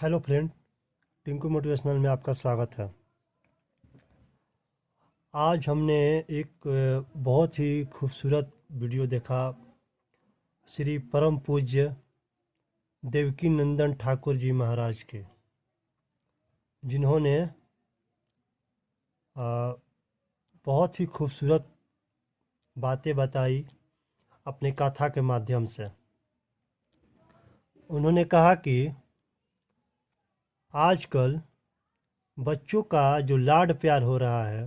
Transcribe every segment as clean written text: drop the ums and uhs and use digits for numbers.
Hello friend, Tinku motivational में आपका स्वागत है। आज हमने एक बहुत ही खूबसूरत वीडियो देखा। श्री परम पूज्य देवकी नंदन ठाकुर जी महाराज के, जिन्होंने बहुत ही खूबसूरत बातें बताई अपने कथा के माध्यम से। उन्होंने कहा कि आजकल बच्चों का जो लाड प्यार हो रहा है,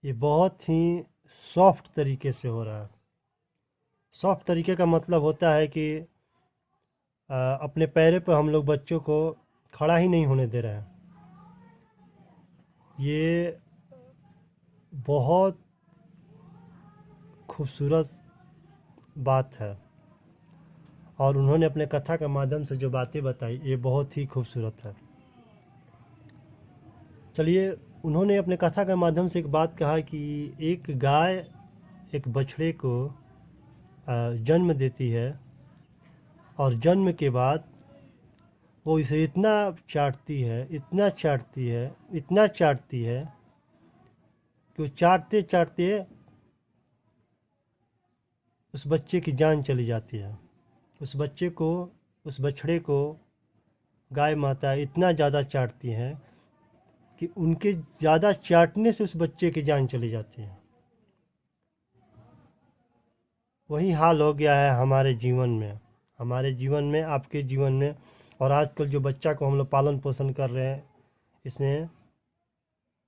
ये बहुत ही सॉफ्ट तरीके से हो रहा है। सॉफ्ट तरीके का मतलब होता है कि अपने पैरों पर हम लोग बच्चों को खड़ा ही नहीं होने दे रहे हैं। ये बहुत खूबसूरत बात है, और उन्होंने अपने कथा के माध्यम से जो बातें बताई ये बहुत ही खूबसूरत है। चलिए, उन्होंने अपने कथा के माध्यम से एक बात कहा कि एक गाय एक बछड़े को जन्म देती है, और जन्म के बाद वो इसे इतना चाटती है, इतना चाटती है, इतना चाटती है कि वो चाटते चाटते उस बच्चे की जान चली जाती है। उस बच्चे को, उस बछड़े को गाय माता इतना ज़्यादा चाटती हैं कि उनके ज़्यादा चाटने से उस बच्चे की जान चली जाती है। वही हाल हो गया है हमारे जीवन में, हमारे जीवन में, आपके जीवन में। और आजकल जो बच्चा को हम लोग पालन पोषण कर रहे हैं, इसमें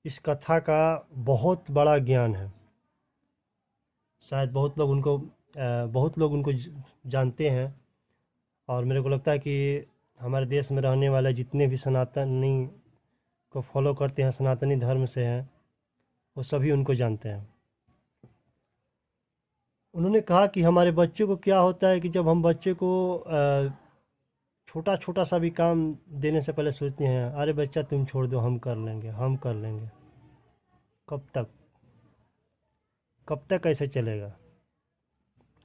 इस कथा का बहुत बड़ा ज्ञान है। शायद बहुत लोग उनको जानते हैं। और मेरे को लगता है कि हमारे देश में रहने वाले जितने भी सनातनी को फॉलो करते हैं, सनातनी धर्म से हैं, वो सभी उनको जानते हैं। उन्होंने कहा कि हमारे बच्चे को क्या होता है कि जब हम बच्चे को छोटा छोटा सा भी काम देने से पहले सोचते हैं, अरे बच्चा तुम छोड़ दो, हम कर लेंगे, हम कर लेंगे। कब तक? कब तक ऐसे चलेगा?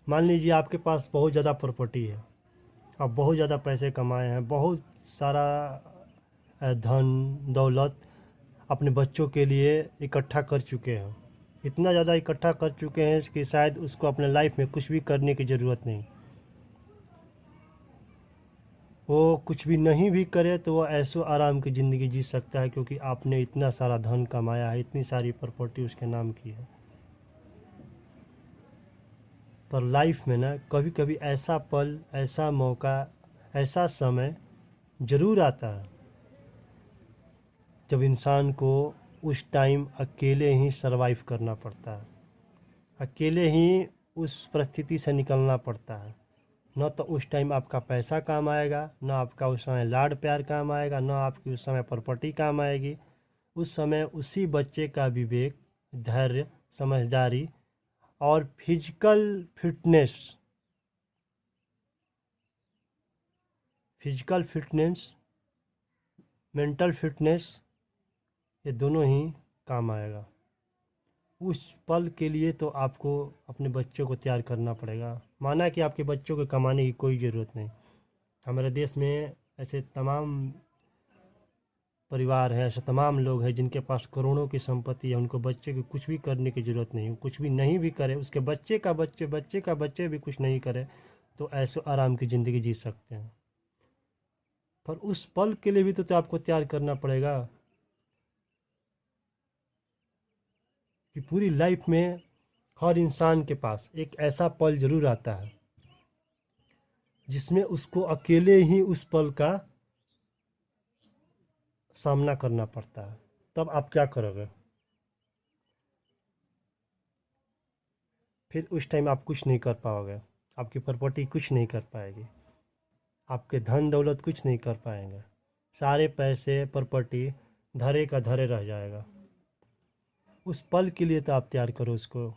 मान लीजिए आपके पास बहुत ज़्यादा प्रॉपर्टी है, आप बहुत ज़्यादा पैसे कमाए हैं, बहुत सारा धन दौलत अपने बच्चों के लिए इकट्ठा कर चुके हैं। इतना ज़्यादा इकट्ठा कर चुके हैं कि शायद उसको अपने लाइफ में कुछ भी करने की ज़रूरत नहीं। वो कुछ भी नहीं भी करे तो वो ऐशो आराम की ज़िंदगी जी सकता है, क्योंकि आपने इतना सारा धन कमाया है, इतनी सारी प्रॉपर्टी उसके नाम की है। पर लाइफ में ना कभी कभी ऐसा पल, ऐसा मौका, ऐसा समय ज़रूर आता है जब इंसान को उस टाइम अकेले ही सरवाइव करना पड़ता है, अकेले ही उस परिस्थिति से निकलना पड़ता है। न तो उस टाइम आपका पैसा काम आएगा, न आपका उस समय लाड प्यार काम आएगा, न आपकी उस समय प्रॉपर्टी काम आएगी। उस समय उसी बच्चे का विवेक, धैर्य, समझदारी और फिजिकल फिटनेस, मेंटल फिटनेस, ये दोनों ही काम आएगा। उस पल के लिए तो आपको अपने बच्चों को तैयार करना पड़ेगा। माना कि आपके बच्चों को कमाने की कोई ज़रूरत नहीं। हमारे देश में ऐसे तमाम परिवार हैं, ऐसे तमाम लोग हैं जिनके पास करोड़ों की संपत्ति है, उनको बच्चे को कुछ भी करने की ज़रूरत नहीं। कुछ भी नहीं भी करे, उसके बच्चे का बच्चे भी कुछ नहीं करे, तो ऐसे आराम की ज़िंदगी जी सकते हैं। पर उस पल के लिए भी तो आपको तैयार करना पड़ेगा कि पूरी लाइफ में हर इंसान के पास एक ऐसा पल ज़रूर आता है जिसमें उसको अकेले ही उस पल का सामना करना पड़ता है। तब आप क्या करोगे? फिर उस टाइम आप कुछ नहीं कर पाओगे, आपकी प्रॉपर्टी कुछ नहीं कर पाएगी, आपके धन दौलत कुछ नहीं कर पाएंगे। सारे पैसे प्रॉपर्टी धरे का धरे रह जाएगा। उस पल के लिए तो आप तैयार करो उसको।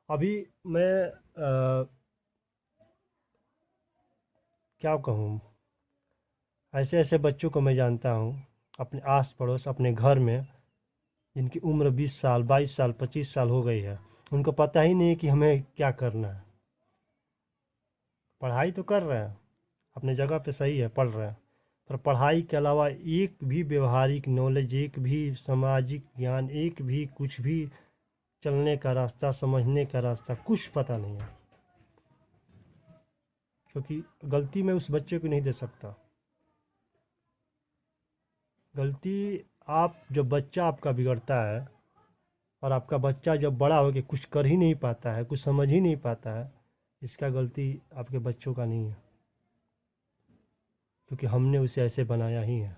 अभी मैं क्या कहूँ, ऐसे ऐसे बच्चों को मैं जानता हूँ अपने आस पड़ोस, अपने घर में, जिनकी उम्र 20 साल, 22 साल, 25 साल हो गई है। उनको पता ही नहीं कि हमें क्या करना है। पढ़ाई तो कर रहे हैं, अपने जगह पे सही है, पढ़ रहे हैं, पर पढ़ाई के अलावा एक भी व्यवहारिक नॉलेज, एक भी सामाजिक ज्ञान, एक भी कुछ भी चलने का रास्ता, समझने का रास्ता कुछ पता नहीं है। क्योंकि गलती मैं उस बच्चे को नहीं दे सकता। गलती आप जब बच्चा आपका बिगड़ता है और आपका बच्चा जब बड़ा हो के कुछ कर ही नहीं पाता है, कुछ समझ ही नहीं पाता है, इसका गलती आपके बच्चों का नहीं है, क्योंकि हमने उसे ऐसे बनाया ही है।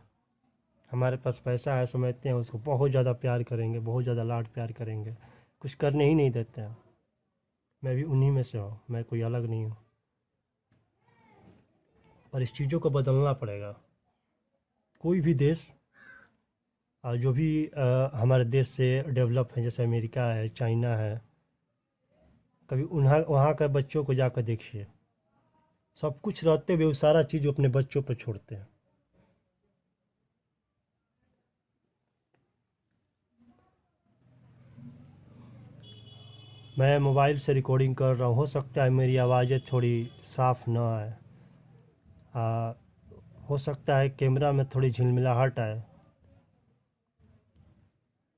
हमारे पास पैसा है, समझते हैं उसको बहुत ज़्यादा प्यार करेंगे, बहुत ज़्यादा लाड प्यार करेंगे, कुछ करने ही नहीं देते हैं। मैं भी उन्हीं में से हूँ, मैं कोई अलग नहीं हूँ। पर इस चीज़ों को बदलना पड़ेगा। कोई भी देश जो भी हमारे देश से डेवलप है, जैसे अमेरिका है, चाइना है, कभी उन्हाँ वहाँ के बच्चों को जाकर देखिए, सब कुछ रहते हुए वो सारा चीज़ अपने बच्चों पर छोड़ते हैं। मैं मोबाइल से रिकॉर्डिंग कर रहा हूँ, हो सकता है मेरी आवाज़ें थोड़ी साफ ना आए, हो सकता है कैमरा में थोड़ी झिलमिलाहट आए,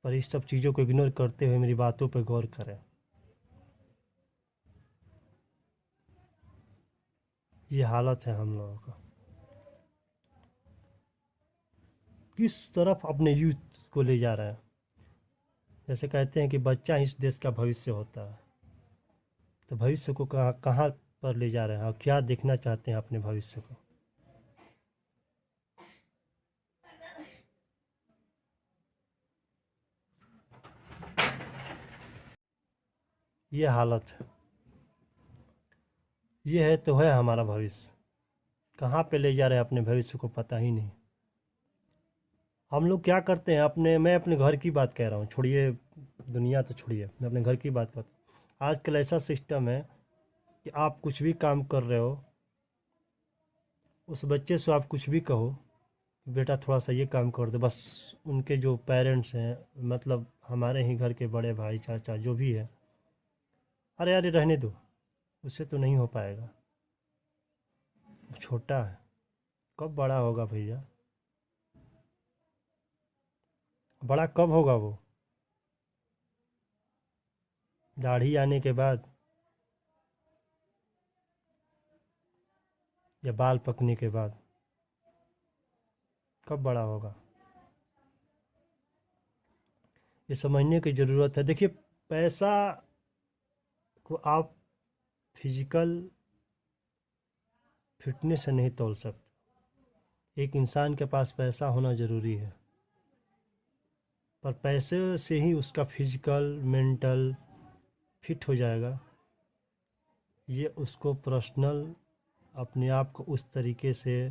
पर इस सब चीज़ों को इग्नोर करते हुए मेरी बातों पर गौर करें। ये हालत है हम लोगों का। किस तरफ अपने यूथ को ले जा रहे हैं। जैसे कहते हैं कि बच्चा इस देश का भविष्य होता है, तो भविष्य को कहाँ कहाँ पर ले जा रहे हैं और क्या देखना चाहते हैं अपने भविष्य को। ये हालत है, ये है तो है हमारा भविष्य। कहाँ पे ले जा रहे हैं अपने भविष्य को पता ही नहीं। हम लोग क्या करते हैं अपने, मैं अपने घर की बात कह रहा हूँ, छोड़िए दुनिया तो छोड़िए, मैं अपने घर की बात करता हूँ। आजकल ऐसा सिस्टम है कि आप कुछ भी काम कर रहे हो, उस बच्चे से आप कुछ भी कहो, बेटा थोड़ा सा ये काम कर दो, बस उनके जो पेरेंट्स हैं, मतलब हमारे ही घर के बड़े भाई चाचा जो भी है, अरे अरे रहने दो, उससे तो नहीं हो पाएगा, छोटा है, कब बड़ा होगा भैया, बड़ा कब होगा वो, दाढ़ी आने के बाद या बाल पकने के बाद, कब बड़ा होगा। ये समझने की ज़रूरत है। देखिए, पैसा को आप फिजिकल फिटनेस से नहीं तोल सकते। एक इंसान के पास पैसा होना ज़रूरी है, पर पैसे से ही उसका फिजिकल मेंटल फिट हो जाएगा, ये उसको पर्सनल अपने आप को उस तरीके से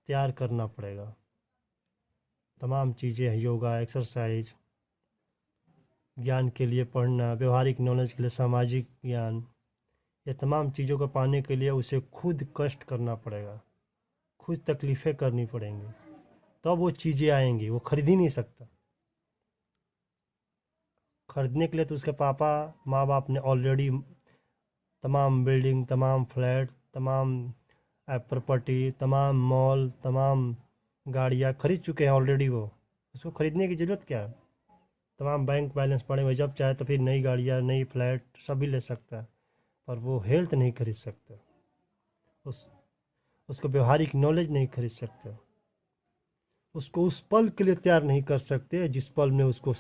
तैयार करना पड़ेगा। तमाम चीज़ें हैं, योगा, एक्सरसाइज, ज्ञान के लिए पढ़ना, व्यवहारिक नॉलेज के लिए सामाजिक ज्ञान, ये तमाम चीज़ों को पाने के लिए उसे खुद कष्ट करना पड़ेगा, खुद तकलीफ़ें करनी पड़ेंगी, तब तो वो चीज़ें आएंगी। वो खरीद ही नहीं सकता। खरीदने के लिए तो उसके पापा माँ बाप ने ऑलरेडी तमाम बिल्डिंग, तमाम फ्लैट, तमाम प्रॉपर्टी, तमाम मॉल, तमाम गाड़ियाँ खरीद चुके हैं ऑलरेडी। वो उसको खरीदने की ज़रूरत क्या है। तमाम बैंक बैलेंस पड़े हुए, जब चाहे तो फिर नई गाड़ियाँ, नई फ्लैट सभी ले सकता है, पर वो हेल्थ नहीं खरीद सकता, उस उसको व्यवहारिक नॉलेज नहीं खरीद सकते, उसको उस पल के लिए तैयार नहीं कर सकते जिस पल में उसको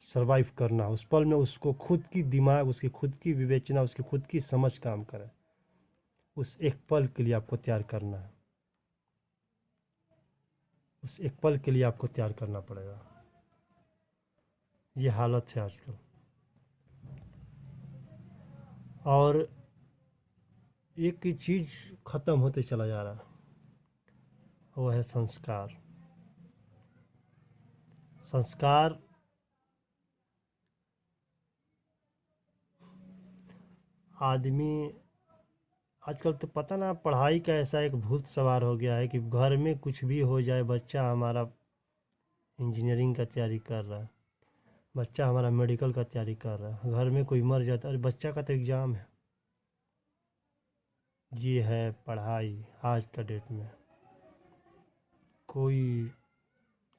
सरवाइव करना, उस पल में उसको खुद की दिमाग, उसकी खुद की विवेचना, उसकी खुद की समझ काम करे। उस एक पल के लिए आपको तैयार करना है, उस एक पल के लिए आपको तैयार करना पड़ेगा। ये हालत है आजकल। और एक ही चीज़ ख़त्म होते चला जा रहा है, वो है संस्कार। संस्कार आदमी आजकल तो पता ना, पढ़ाई का ऐसा एक भूत सवार हो गया है कि घर में कुछ भी हो जाए, बच्चा हमारा इंजीनियरिंग का तैयारी कर रहा है, बच्चा हमारा मेडिकल का तैयारी कर रहा है, घर में कोई मर जाता है, अरे बच्चा का तो एग्ज़ाम है, ये है पढ़ाई। आज का डेट में कोई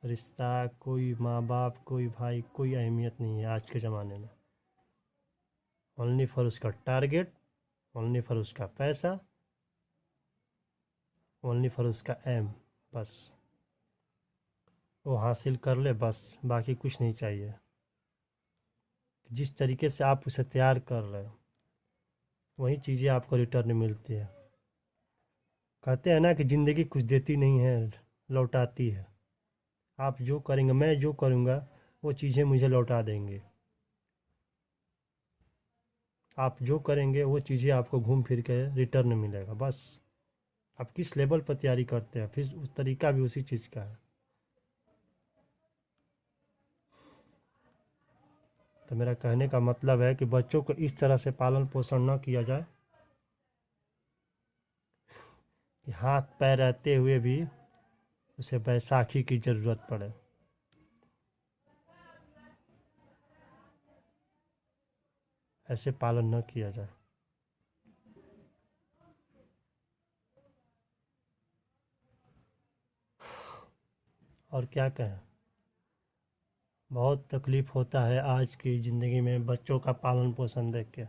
रिश्ता, कोई माँ बाप, कोई भाई, कोई अहमियत नहीं है आज के ज़माने में। ओनली फॉर उसका टारगेट, ओनली फॉर उसका पैसा, ओनली फॉर उसका एम, बस वो हासिल कर ले, बस बाकी कुछ नहीं चाहिए। जिस तरीके से आप उसे तैयार कर रहे हो वही चीज़ें आपको रिटर्न मिलती है। कहते हैं ना कि ज़िंदगी कुछ देती नहीं है, लौटाती है। आप जो करेंगे, मैं जो करूँगा वो चीज़ें मुझे लौटा देंगे। आप जो करेंगे वो चीज़ें आपको घूम फिर के रिटर्न मिलेगा। बस आप किस लेवल पर तैयारी करते हैं, फिर उस तरीका भी उसी चीज़ का है। तो मेरा कहने का मतलब है कि बच्चों को इस तरह से पालन पोषण न किया जाए कि हाथ पैर रहते हुए भी उसे बैसाखी की ज़रूरत पड़े। ऐसे पालन न किया जाए। और क्या कहें, बहुत तकलीफ़ होता है आज की ज़िंदगी में बच्चों का पालन पोषण देख के।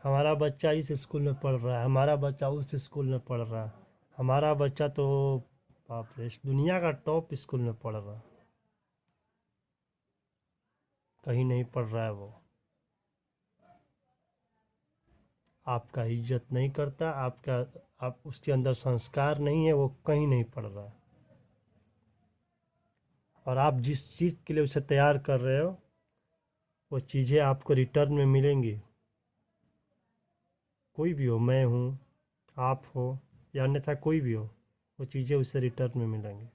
हमारा बच्चा इस स्कूल में पढ़ रहा है, हमारा बच्चा उस स्कूल में पढ़ रहा है, हमारा बच्चा तो बाप रे इस दुनिया का टॉप स्कूल में पढ़ रहा है, कहीं नहीं पढ़ रहा है वो। आपका इज्जत नहीं करता, आपका आप उसके अंदर संस्कार नहीं है, वो कहीं नहीं पढ़ रहा है। और आप जिस चीज़ के लिए उसे तैयार कर रहे हो वो चीज़ें आपको रिटर्न में मिलेंगी। कोई भी हो, मैं हूँ, आप हो या अन्यथा कोई भी हो, वो चीज़ें उससे रिटर्न में मिलेंगी।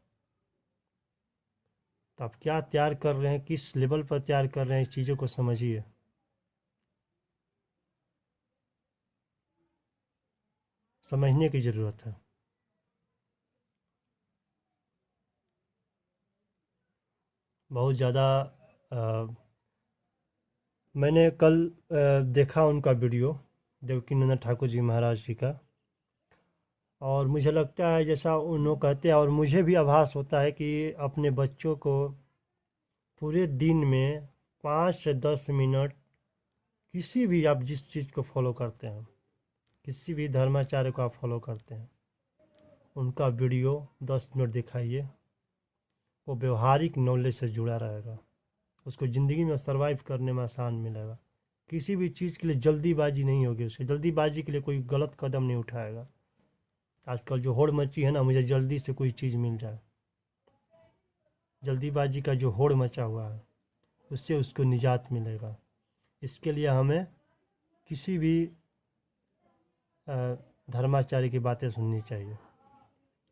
तो आप क्या तैयार कर रहे हैं, किस लेवल पर तैयार कर रहे हैं, इस चीज़ों को समझिए। समझने की ज़रूरत है। बहुत ज़्यादा मैंने कल देखा उनका वीडियो, देवकीनंदन ठाकुर जी महाराज जी का, और मुझे लगता है जैसा उन्होंने कहते हैं और मुझे भी आभास होता है कि अपने बच्चों को पूरे दिन में 5 से 10 मिनट किसी भी, आप जिस चीज़ को फॉलो करते हैं, किसी भी धर्माचार्य को आप फॉलो करते हैं, उनका वीडियो 10 मिनट दिखाइए। वो व्यवहारिक नॉलेज से जुड़ा रहेगा, उसको ज़िंदगी में सर्वाइव करने में आसान मिलेगा। किसी भी चीज़ के लिए जल्दीबाजी नहीं होगी, उसकी जल्दीबाजी के लिए कोई गलत कदम नहीं उठाएगा। आजकल जो होड़ मची है ना, मुझे जल्दी से कोई चीज़ मिल जाए, जल्दीबाजी का जो होड़ मचा हुआ है उससे उसको निजात मिलेगा। इसके लिए हमें किसी भी धर्माचार्य की बातें सुननी चाहिए।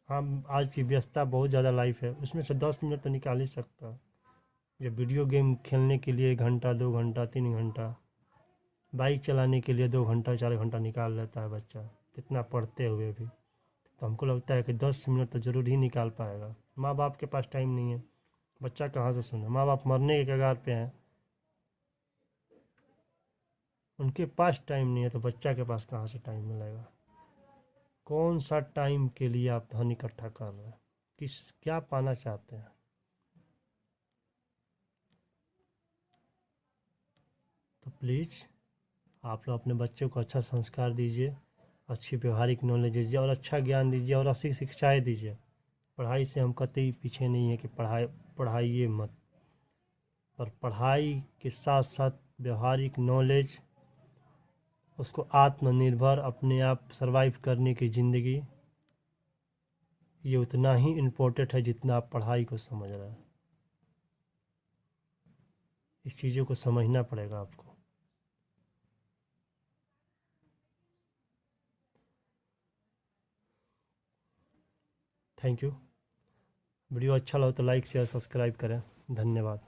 हम आज की व्यस्तता बहुत ज़्यादा लाइफ है, उसमें से 10 मिनट तो निकाल ही सकता है। जब वीडियो गेम खेलने के लिए 1 घंटा 2 घंटा 3 घंटा, बाइक चलाने के लिए 2 घंटा 4 घंटा निकाल लेता है बच्चा, कितना पढ़ते हुए भी, तो हमको लगता है कि 10 मिनट तो ज़रूर ही निकाल पाएगा। माँ बाप के पास टाइम नहीं है, बच्चा कहाँ से सुने। माँ बाप मरने के कगार पे हैं, उनके पास टाइम नहीं है तो बच्चा के पास कहाँ से टाइम मिलेगा। कौन सा टाइम के लिए आप धन इकट्ठा कर रहे हैं, किस क्या पाना चाहते हैं। तो प्लीज़ आप लोग अपने बच्चों को अच्छा संस्कार दीजिए, अच्छी व्यवहारिक नॉलेज दीजिए और अच्छा ज्ञान दीजिए और अच्छी शिक्षाएँ दीजिए। पढ़ाई से हम कतई पीछे नहीं है कि पढ़ाइए मत, पर पढ़ाई के साथ साथ व्यवहारिक नॉलेज, उसको आत्मनिर्भर अपने आप सरवाइव करने की ज़िंदगी, ये उतना ही इम्पोर्टेंट है जितना आप पढ़ाई को समझ रहे हैं। इस चीज़ों को समझना पड़ेगा आपको। Thank you. वीडियो अच्छा लगा तो लाइक शेयर सब्सक्राइब करें। धन्यवाद।